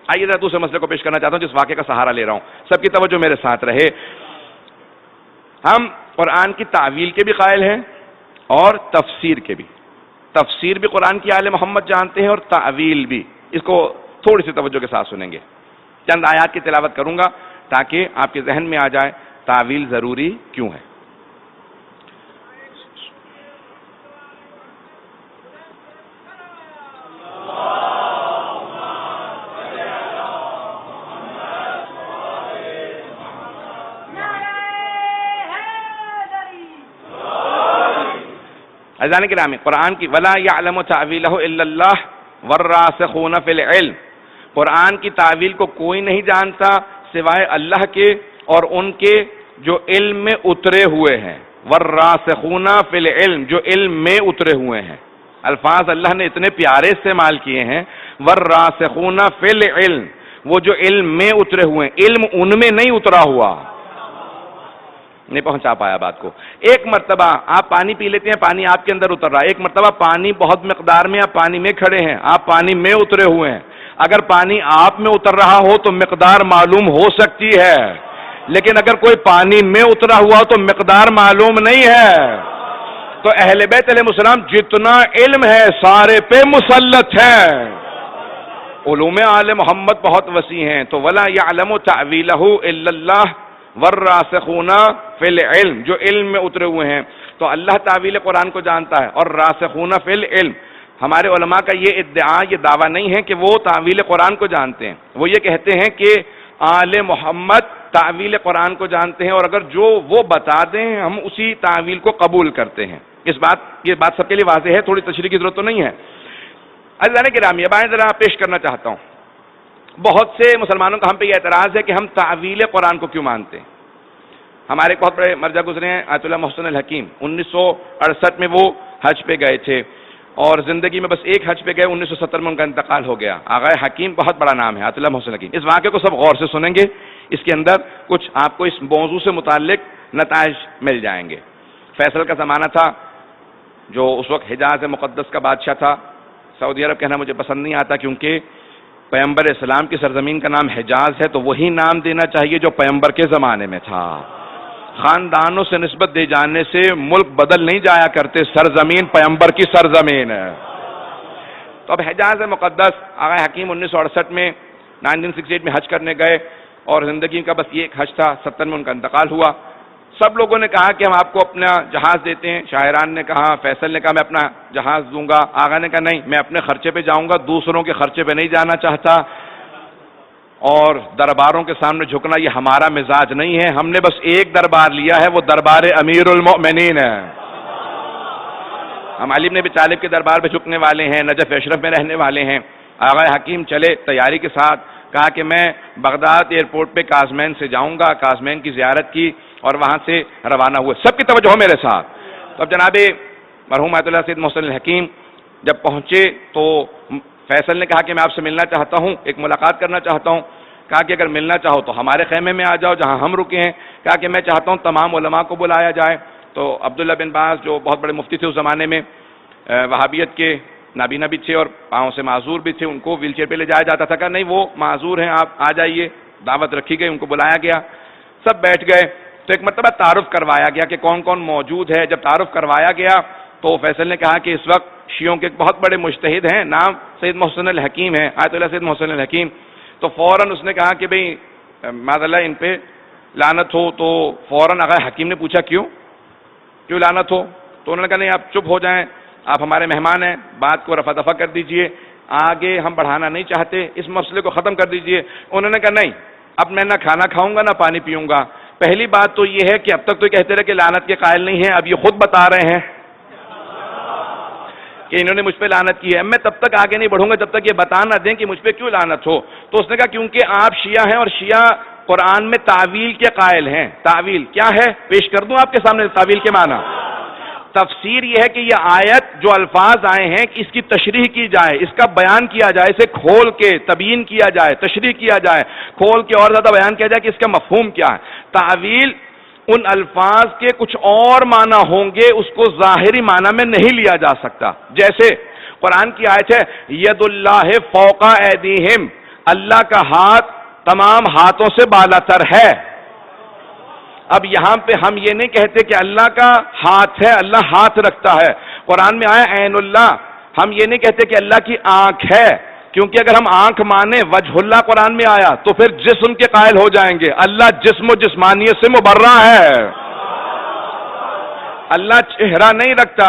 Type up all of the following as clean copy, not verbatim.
آئیے ذرا دوسرے مسئلے کو پیش کرنا چاہتا ہوں جس واقعے کا سہارا لے رہا ہوں، سب کی توجہ میرے ساتھ رہے۔ ہم قرآن کی تعویل کے بھی قائل ہیں اور تفسیر کے بھی۔ تفسیر بھی قرآن کی آل محمد جانتے ہیں اور تعویل بھی۔ اس کو تھوڑی سی توجہ کے ساتھ سنیں گے، چند آیات کی تلاوت کروں گا تاکہ آپ کے ذہن میں آ جائے تعویل ضروری کیوں ہے۔ عزیزان گرامی، قرآن کی وَلَا يَعْلَمُ تَعْوِيلَهُ إِلَّا اللَّهُ وَالرَّاسِخُونَ فِي الْعِلْمِ، قرآن کی تعویل کو کوئی نہیں جانتا سوائے اللہ کے اور ان کے جو علم میں اترے ہوئے ہیں۔ وَالرَّاسِخُونَ فِي الْعِلْمِ، جو علم میں اترے ہوئے ہیں۔ الفاظ اللہ نے اتنے پیارے استعمال کیے ہیں، وَالرَّاسِخُونَ فِي الْعِلْمِ، وہ جو علم میں اترے ہوئے ہیں، علم ان میں نہیں اترا ہوا۔ نہیں پہنچا پایا بات کو۔ ایک مرتبہ آپ پانی پی لیتے ہیں، پانی آپ کے اندر اتر رہا ہے، ایک مرتبہ پانی بہت مقدار میں، آپ پانی میں کھڑے ہیں، آپ پانی میں اترے ہوئے ہیں۔ اگر پانی آپ میں اتر رہا ہو تو مقدار معلوم ہو سکتی ہے، لیکن اگر کوئی پانی میں اترا ہوا تو مقدار معلوم نہیں ہے۔ تو اہل بیت علیہ السلام جتنا علم ہے سارے پہ مسلط ہے۔ علوم آل محمد بہت وسیع ہیں، تو وَلَا يَعْلَمُ تَعْوِيلَهُ إِلَّا اللَّهُ والراسخون فی العلم، جو علم میں اترے ہوئے ہیں۔ تو اللہ تعویل قرآن کو جانتا ہے، اور راسخون فی العلم، ہمارے علماء کا یہ ادعا، یہ دعویٰ نہیں ہے کہ وہ تعویل قرآن کو جانتے ہیں، وہ یہ کہتے ہیں کہ آل محمد تعویل قرآن کو جانتے ہیں، اور اگر جو وہ بتا دیں ہم اسی تعویل کو قبول کرتے ہیں۔ یہ بات سب کے لیے واضح ہے، تھوڑی تشریح کی ضرورت تو نہیں ہے۔ عزیزان گرامی، اب آئیں ذرا پیش کرنا چاہتا ہوں، بہت سے مسلمانوں کا ہم پہ یہ اعتراض ہے کہ ہم تعویل قرآن کو کیوں مانتے ہیں۔ ہمارے ایک بہت بڑے مرجع گزرے ہیں آیت اللہ محسن الحکیم، 1968 میں وہ حج پہ گئے تھے، اور زندگی میں بس ایک حج پہ گئے، 1970 میں ان کا انتقال ہو گیا۔ آغا حکیم بہت بڑا نام ہے، آیت اللہ محسن الحکیم۔ اس واقعے کو سب غور سے سنیں گے، اس کے اندر کچھ آپ کو اس موضوع سے متعلق نتائج مل جائیں گے۔ فیصل کا زمانہ تھا، جو اس وقت حجاز مقدس کا بادشاہ تھا۔ سعودی عرب کہنا مجھے پسند نہیں آتا، کیونکہ پیغمبر اسلام کی سرزمین کا نام حجاز ہے، تو وہی نام دینا چاہیے جو پیغمبر کے زمانے میں تھا۔ خاندانوں سے نسبت دے جانے سے ملک بدل نہیں جایا کرتے، سرزمین پیغمبر کی سرزمین ہے۔ تو اب حجاز مقدس، آغا حکیم 1968 میں 1968 میں حج کرنے گئے، اور زندگی کا بس یہ ایک حج تھا، 70 میں ان کا انتقال ہوا۔ سب لوگوں نے کہا کہ ہم آپ کو اپنا جہاز دیتے ہیں، شاعران نے کہا، فیصل نے کہا میں اپنا جہاز دوں گا، آغا نے کہا نہیں میں اپنے خرچے پہ جاؤں گا، دوسروں کے خرچے پہ نہیں جانا چاہتا، اور درباروں کے سامنے جھکنا یہ ہمارا مزاج نہیں ہے، ہم نے بس ایک دربار لیا ہے، وہ دربار امیر المؤمنین ہے۔ ہم علی بن ابی طالب کے دربار پہ جھکنے والے ہیں، نجف اشرف میں رہنے والے ہیں۔ آغا حکیم چلے تیاری کے ساتھ، کہا کہ میں بغداد ایئرپورٹ پہ کاظمین سے جاؤں گا، کاظمین کی زیارت کی اور وہاں سے روانہ ہوئے۔ سب کی توجہ ہو میرے ساتھ۔ تو اب جناب مرحوم آیت اللہ سید محسن الحکیم جب پہنچے تو فیصل نے کہا کہ میں آپ سے ملنا چاہتا ہوں، ایک ملاقات کرنا چاہتا ہوں۔ کہا کہ اگر ملنا چاہو تو ہمارے خیمے میں آ جاؤ جہاں ہم رکے ہیں۔ کہا کہ میں چاہتا ہوں تمام علماء کو بلایا جائے۔ تو عبداللہ بن باز جو بہت بڑے مفتی تھے اس زمانے میں، وہابیت کے نابینا بھی تھے اور پاؤں سے معذور بھی تھے، ان کو ویل چیئر پہ لے جایا جاتا تھا، کہ نہیں وہ معذور ہیں آپ آ جائیے۔ دعوت رکھی گئی، ان کو بلایا گیا، سب بیٹھ گئے۔ تو ایک مرتبہ تعارف کروایا گیا کہ کون کون موجود ہے۔ جب تعارف کروایا گیا تو فیصل نے کہا کہ اس وقت شیعوں کے ایک بہت بڑے مجتہد ہیں، نام سید محسن الحکیم ہے، آیت اللہ سید محسن الحکیم۔ تو فوراً اس نے کہا کہ بھئی معاذ اللہ ان پہ لعنت ہو۔ تو فوراً آغا حکیم نے پوچھا کیوں لعنت ہو؟ تو انہوں نے کہا نہیں آپ چپ ہو جائیں، آپ ہمارے مہمان ہیں، بات کو رفع دفع کر دیجئے، آگے ہم بڑھانا نہیں چاہتے، اس مسئلے کو ختم کر دیجئے۔ انہوں نے کہا نہیں، اب میں نہ کھانا کھاؤں گا نہ پانی پیوں گا۔ پہلی بات تو یہ ہے کہ اب تک تو کہتے رہے کہ لعنت کے قائل نہیں ہیں، اب یہ خود بتا رہے ہیں کہ انہوں نے مجھ پہ لعنت کی ہے، میں تب تک آگے نہیں بڑھوں گا جب تک یہ بتا نہ دیں کہ مجھ پہ کیوں لعنت ہو۔ تو اس نے کہا کیونکہ آپ شیعہ ہیں اور شیعہ قرآن میں تعویل کے قائل ہیں۔ تعویل کیا ہے پیش کر دوں آپ کے سامنے، تعویل کے معنی۔ تفسیر یہ ہے کہ یہ آیت جو الفاظ آئے ہیں اس کی تشریح کی جائے، اس کا بیان کیا جائے، اسے کھول کے تبیین کیا جائے، تشریح کیا جائے، کھول کے اور زیادہ بیان کیا جائے کہ اس کا مفہوم کیا ہے۔ تعویل ان الفاظ کے کچھ اور معنی ہوں گے، اس کو ظاہری معنی میں نہیں لیا جا سکتا۔ جیسے قرآن کی آیت ہے ید اللہ فوق ایدیہم، اللہ کا ہاتھ تمام ہاتھوں سے بالا تر ہے. اب یہاں پہ ہم یہ نہیں کہتے کہ اللہ کا ہاتھ ہے، اللہ ہاتھ رکھتا ہے. قرآن میں آیا عین اللہ. ہم یہ نہیں کہتے کہ اللہ کی آنکھ ہے، کیونکہ اگر ہم آنکھ مانیں وجہ اللہ قرآن میں آیا تو پھر جسم کے قائل ہو جائیں گے. اللہ جسم و جسمانیت سے مبرہ ہے. اللہ چہرہ نہیں رکھتا.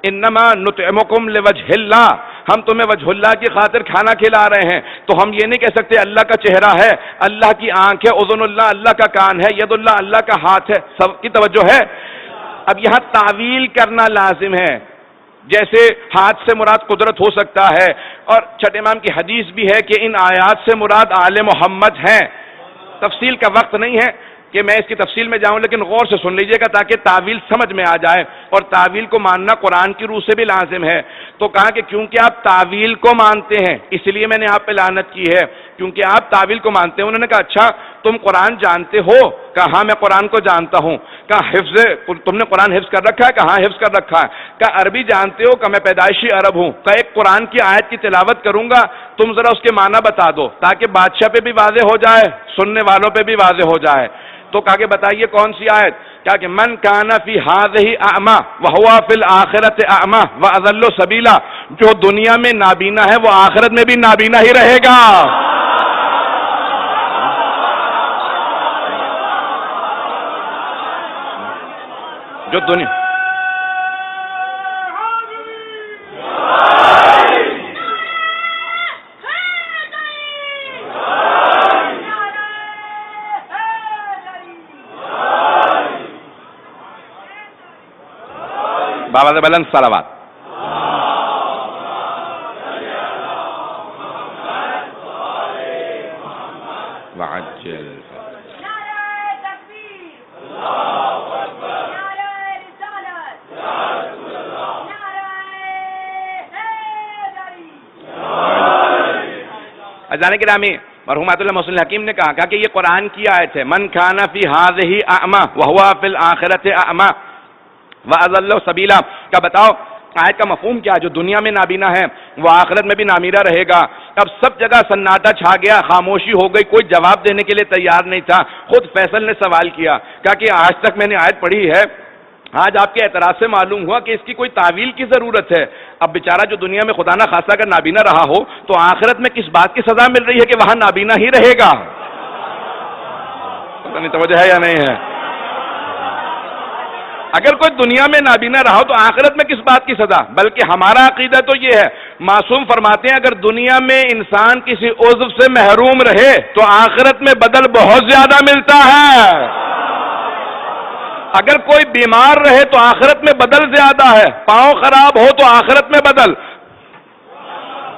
انما نطعمکم لوجہ اللہ، ہم تمہیں وجہ اللہ کی خاطر کھانا کھلا رہے ہیں. تو ہم یہ نہیں کہہ سکتے اللہ کا چہرہ ہے، اللہ کی آنکھ ہے، اذن اللہ اللہ کا کان ہے، ید اللہ اللہ کا ہاتھ ہے. سب کی توجہ ہے. اب یہاں تعویل کرنا لازم ہے. جیسے ہاتھ سے مراد قدرت ہو سکتا ہے، اور چھٹے امام کی حدیث بھی ہے کہ ان آیات سے مراد آل محمد ہیں. تفصیل کا وقت نہیں ہے کہ میں اس کی تفصیل میں جاؤں، لیکن غور سے سن لیجئے گا تاکہ تعویل سمجھ میں آ جائے. اور تعویل کو ماننا قرآن کی روح سے بھی لازم ہے. تو کہا کہ کیونکہ آپ تعویل کو مانتے ہیں اس لیے میں نے آپ پہ لعنت کی ہے، کیونکہ آپ تعویل کو مانتے ہیں. انہوں نے کہا اچھا تم قرآن جانتے ہو؟ کہا ہاں میں قرآن کو جانتا ہوں. کہا حفظ تم نے قرآن حفظ کر رکھا ہے؟ کہا ہاں حفظ کر رکھا ہے. کہا عربی جانتے ہو؟ کہا میں پیدائشی عرب ہوں. کہا ایک قرآن کی آیت کی تلاوت کروں گا، تم ذرا اس کے معنی بتا دو تاکہ بادشاہ پہ بھی واضح ہو جائے، سننے والوں پہ بھی واضح ہو جائے. تو کہا کہ بتائیے کون سی آیت؟ کہا کہ من کان فی ہذہ اعمی وہو فی الآخرۃ اعمی واضل سبیلا، جو دنیا میں نابینا ہے وہ آخرت میں بھی نابینا ہی رہے گا. جو دنیا بابا سے بلند صلوات. وعجل اذان گرامی مرحومات اللہ محسن الحکیم نے کہا کہ یہ قرآن کی آیت ہے. من کان فی ہذہ اعمی وہو فی الآخرۃ اعمی وَأَضَلَّ سَبِيلًا. کیا بتاؤ آیت کا مفہوم کیا؟ جو دنیا میں نابینا ہے وہ آخرت میں بھی نامیرا رہے گا. اب سب جگہ سناٹا چھا گیا، خاموشی ہو گئی، کوئی جواب دینے کے لیے تیار نہیں تھا. خود فیصل نے سوال کیا، کہا کہ آج تک میں نے آیت پڑھی ہے، آج آپ کے اعتراض سے معلوم ہوا کہ اس کی کوئی تعویل کی ضرورت ہے. اب بیچارہ جو دنیا میں خدا نہ خاصا اگر نابینا رہا ہو تو آخرت میں کس بات کی سزا مل رہی ہے کہ وہاں نابینا ہی رہے گا؟ پتہ نہیں توجہ ہے یا نہیں ہے. اگر کوئی دنیا میں نابینا رہا ہو تو آخرت میں کس بات کی سزا؟ بلکہ ہمارا عقیدہ تو یہ ہے، معصوم فرماتے ہیں اگر دنیا میں انسان کسی عضو سے محروم رہے تو آخرت میں بدل بہت زیادہ ملتا ہے. اگر کوئی بیمار رہے تو آخرت میں بدل زیادہ ہے. پاؤں خراب ہو تو آخرت میں بدل،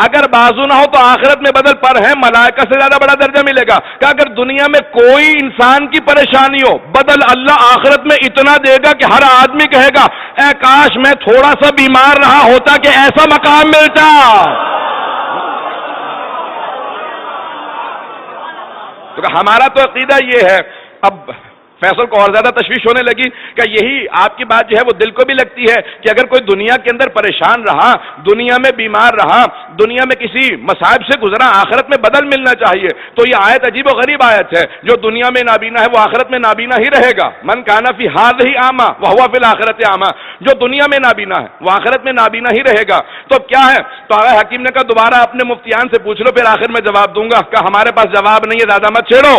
اگر بازو نہ ہو تو آخرت میں بدل پر ہے ملائکہ سے زیادہ بڑا درجہ ملے گا. کہ اگر دنیا میں کوئی انسان کی پریشانی ہو بدل اللہ آخرت میں اتنا دے گا کہ ہر آدمی کہے گا اے کاش میں تھوڑا سا بیمار رہا ہوتا کہ ایسا مقام ملتا. تو ہمارا تو عقیدہ یہ ہے. اب فیصل کو اور زیادہ تشویش ہونے لگی کہ یہی آپ کی بات جو ہے وہ دل کو بھی لگتی ہے کہ اگر کوئی دنیا کے اندر پریشان رہا، دنیا میں بیمار رہا، دنیا میں کسی مصائب سے گزرا، آخرت میں بدل ملنا چاہیے. تو یہ آیت عجیب و غریب آیت ہے. جو دنیا میں نابینا ہے وہ آخرت میں نابینا ہی رہے گا. من کان فی ہذہ اعمی وہو فی الآخرۃ اعمی، جو دنیا میں نابینا ہے وہ آخرت میں نابینا ہی رہے گا. تو اب کیا ہے؟ تو آغا حکیم نے کہا دوبارہ اپنے مفتیان سے پوچھ لو، پھر آخر میں جواب دوں گا. کہ ہمارے پاس جواب نہیں ہے، زیادہ مت چھیڑو.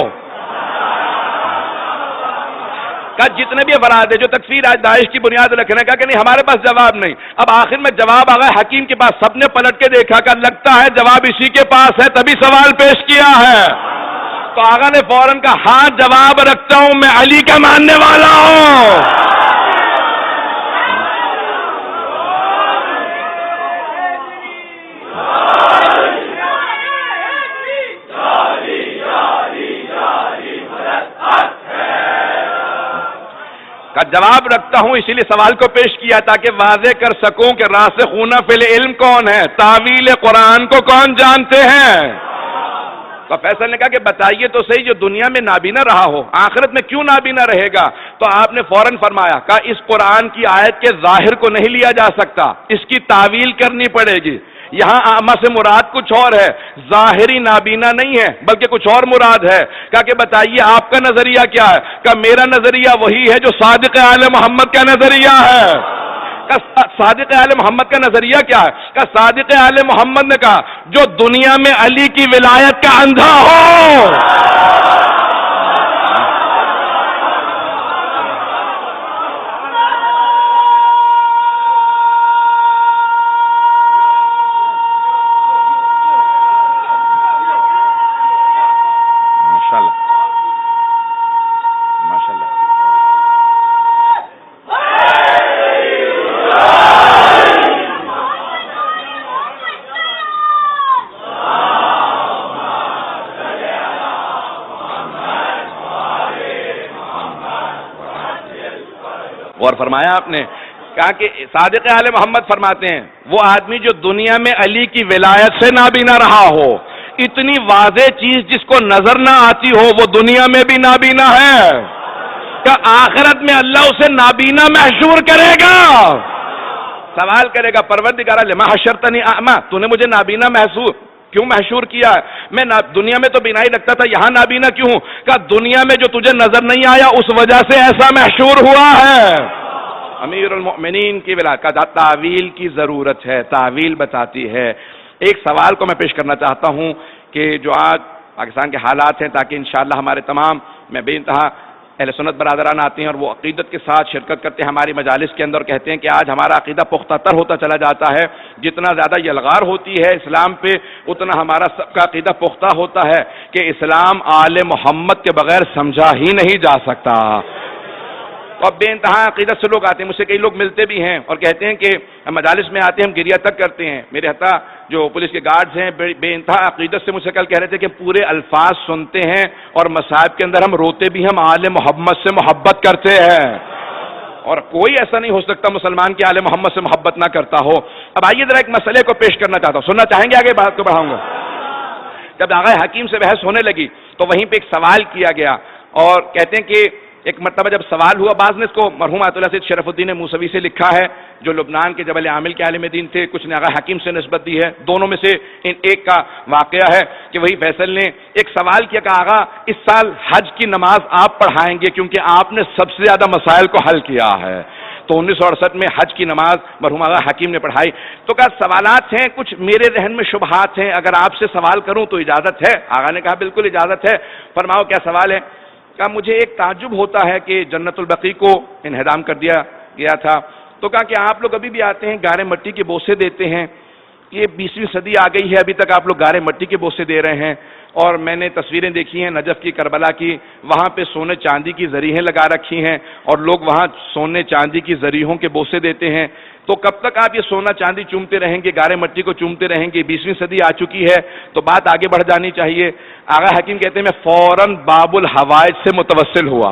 جتنے بھی افراد ہے جو تکفیر آج داعش کی بنیاد رکھنے کا کہ نہیں ہمارے پاس جواب نہیں. اب آخر میں جواب آ گیا حکیم کے پاس. سب نے پلٹ کے دیکھا کہ لگتا ہے جواب اسی کے پاس ہے، تبھی سوال پیش کیا ہے. تو آقا نے فوراً کہا ہاں جواب رکھتا ہوں، میں علی کا ماننے والا ہوں. کا جواب رکھتا ہوں، اسی لیے سوال کو پیش کیا تاکہ واضح کر سکوں کہ راسخون فی العلم کون ہے، تعویل قرآن کو کون جانتے ہیں. تو فیصل نے کہا کہ بتائیے تو صحیح، جو دنیا میں نابینا رہا ہو آخرت میں کیوں نابینا رہے گا؟ تو آپ نے فوراً فرمایا کہ اس قرآن کی آیت کے ظاہر کو نہیں لیا جا سکتا، اس کی تعویل کرنی پڑے گی. یہاں اعمیٰ سے مراد کچھ اور ہے، ظاہری نابینا نہیں ہے بلکہ کچھ اور مراد ہے۔ کہا کہ بتائیے آپ کا نظریہ کیا ہے؟ کہ میرا نظریہ وہی ہے جو صادق آل محمد کا نظریہ ہے۔ صادق آل محمد کا نظریہ کیا ہے؟ کہ صادق آل محمد نے کہا جو دنیا میں علی کی ولایت کا اندھا ہو، اور فرمایا آپ نے، کہا کہ صادق آل محمد فرماتے ہیں وہ آدمی جو دنیا میں علی کی ولایت سے نابینا رہا ہو، اتنی واضح چیز جس کو نظر نہ آتی ہو وہ دنیا میں بھی نابینا ہے، کہ آخرت میں اللہ اسے نابینا محشور کرے گا، سوال کرے گا پروردگار لما حشرتنی اعمی، تو نے مجھے نابینا کیوں محشور کیا ہے؟ میں دنیا میں تو بینائی رکھتا تھا، یہاں نابینا کیوں ہوں؟ کہ دنیا میں جو تجھے نظر نہیں آیا اس وجہ سے ایسا محشور ہوا ہے۔ امیر المؤمنین کی ولایت کا تعویل کی ضرورت ہے، تعویل بتاتی ہے۔ ایک سوال کو میں پیش کرنا چاہتا ہوں کہ جو آج پاکستان کے حالات ہیں، تاکہ انشاءاللہ ہمارے تمام میں بے انتہا اہل سنت برادران آتے ہیں اور وہ عقیدت کے ساتھ شرکت کرتے ہیں ہماری مجالس کے اندر، کہتے ہیں کہ آج ہمارا عقیدہ پختہ تر ہوتا چلا جاتا ہے، جتنا زیادہ یلغار ہوتی ہے اسلام پہ اتنا ہمارا سب کا عقیدہ پختہ ہوتا ہے کہ اسلام آل محمد کے بغیر سمجھا ہی نہیں جا سکتا۔ اور بے انتہا عقیدت سے لوگ آتے ہیں، مجھ سے کئی لوگ ملتے بھی ہیں اور کہتے ہیں کہ مجالس میں آتے ہیں ہم گریہ تک کرتے ہیں۔ میرے حتیٰ جو پولیس کے گارڈز ہیں بے انتہا عقیدت سے مجھ سے کل کہہ رہے تھے کہ پورے الفاظ سنتے ہیں اور مصائب کے اندر ہم روتے بھی، ہم آل محمد سے محبت کرتے ہیں، اور کوئی ایسا نہیں ہو سکتا مسلمان کی آل محمد سے محبت نہ کرتا ہو۔ اب آئیے ذرا ایک مسئلے کو پیش کرنا چاہتا ہوں، سننا چاہیں گے؟ آگے بات کو بڑھاؤں گا۔ جب آغا حکیم سے بحث ہونے لگی تو وہیں پہ ایک سوال کیا گیا، اور کہتے ہیں کہ ایک مرتبہ جب سوال ہوا، بعض نے اس کو مرحوم آیت اللہ سید شرف الدین موسوی سے لکھا ہے جو لبنان کے جبل عامل کے عالم دین تھے، کچھ نے آغا حکیم سے نسبت دی ہے، دونوں میں سے ایک کا واقعہ ہے کہ وہی فیصل نے ایک سوال کیا کہ آغا اس سال حج کی نماز آپ پڑھائیں گے کیونکہ آپ نے سب سے زیادہ مسائل کو حل کیا ہے۔ تو 1968 میں حج کی نماز مرحوم آغا حکیم نے پڑھائی۔ تو کہا سوالات ہیں، کچھ میرے ذہن میں شبہات ہیں، اگر آپ سے سوال کروں تو اجازت ہے؟ آغا نے کہا بالکل اجازت ہے، فرماؤ کیا سوال ہے؟ کہا مجھے ایک تعجب ہوتا ہے کہ جنت البقیع کو انہدام کر دیا گیا تھا، تو کہا کہ آپ لوگ ابھی بھی آتے ہیں گارے مٹی کے بوسے دیتے ہیں، یہ 20ویں صدی آ گئی ہے ابھی تک آپ لوگ گارے مٹی کے بوسے دے رہے ہیں، اور میں نے تصویریں دیکھی ہیں نجف کی، کربلا کی، وہاں پہ سونے چاندی کی زریحیں لگا رکھی ہیں اور لوگ وہاں سونے چاندی کی زریحوں کے بوسے دیتے ہیں، تو کب تک آپ یہ سونا چاندی چومتے رہیں گے، گارے مٹی کو چومتے رہیں گے؟ 20ویں صدی آ چکی ہے تو بات آگے بڑھ جانی چاہیے۔ آغا حکیم کہتے ہیں میں فوراً باب الحوائج سے متوسل ہوا،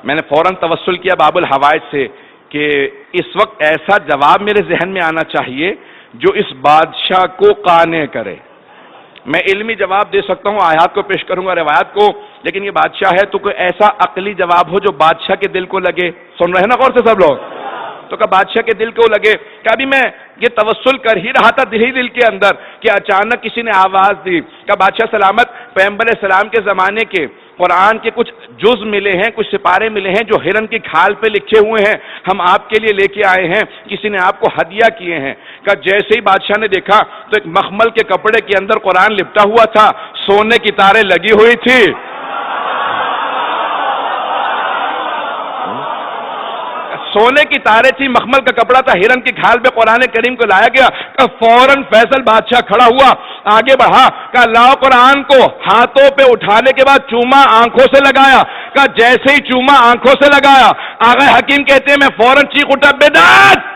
میں نے فوراً توسل کیا باب الحوائج سے کہ اس وقت ایسا جواب میرے ذہن میں آنا چاہیے جو اس بادشاہ کو قانع کرے۔ میں علمی جواب دے سکتا ہوں، آیات کو پیش کروں گا، روایات کو، لیکن یہ بادشاہ ہے تو کوئی ایسا عقلی جواب ہو جو بادشاہ کے دل کو لگے۔ سن رہے ہیں نا غور سے سب لوگ؟ تو کہ بادشاہ کے دل کو لگے کہ ابھی میں یہ توسل کر ہی رہا تھا دل کے اندر کہ اچانک کسی نے آواز دی کہ بادشاہ سلامت، پیغمبر اسلام کے زمانے کے قرآن کے کچھ جز ملے ہیں، کچھ سپارے ملے ہیں جو ہرن کی کھال پہ لکھے ہوئے ہیں، ہم آپ کے لیے لے کے آئے ہیں، کسی نے آپ کو ہدیہ کیے ہیں۔ کہ جیسے ہی بادشاہ نے دیکھا تو ایک مخمل کے کپڑے کے اندر قرآن لپٹا ہوا تھا، سونے کی تاریں لگی ہوئی تھی، سونے کی تاریں تھی، مخمل کا کپڑا تھا، ہرن کی کھال پہ قرآن کریم کو لایا گیا کہ فوراً فیصل بادشاہ کھڑا ہوا، آگے بڑھا کہ لاؤ قرآن کو، ہاتھوں پہ اٹھانے کے بعد چوما آنکھوں سے لگایا، کہ جیسے ہی چوما آنکھوں سے لگایا آغا حکیم کہتے ہیں میں فوراً چیخ اٹھا بدعت!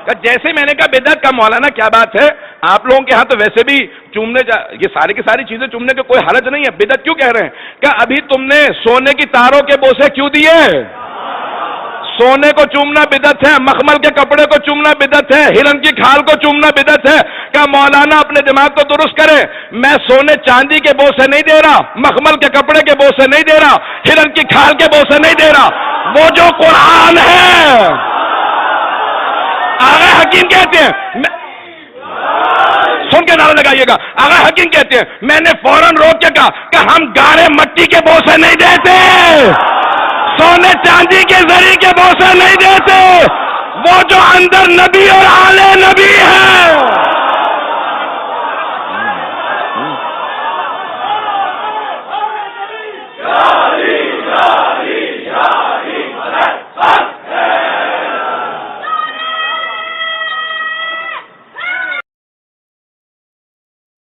کہ جیسے میں نے کہا بدعت کا مولانا کیا بات ہے، آپ لوگوں کے ہاں تو ویسے بھی چومنے یہ ساری کی ساری چیزیں چومنے کے کوئی حرج نہیں ہے، بدعت کیوں کہہ رہے ہیں؟ کہ ابھی تم نے سونے کی تاروں کے بوسے کیوں دیے؟ سونے کو چومنا بدعت ہے، مخمل کے کپڑے کو چومنا بدعت ہے، ہرن کی کھال کو چومنا بدعت ہے. کہ مولانا اپنے دماغ کو درست کرے، میں سونے چاندی کے بو سے نہیں دے رہا، مخمل کے کپڑے کے بو سے نہیں دے رہا، ہرن کی کھال کے بو سے نہیں دے رہا، وہ جو قرآن ہے. آغا حکیم کہتے ہیں، سن کے نعرہ لگائیے گا، آغا حکیم کہتے ہیں میں نے فوراً روک کے کہا کہ ہم گارے مٹی کے بو سے نہیں دیتے، سونے چاندی کے زری کے بو سے نہیں دیتے، وہ جو اندر نبی اور آلے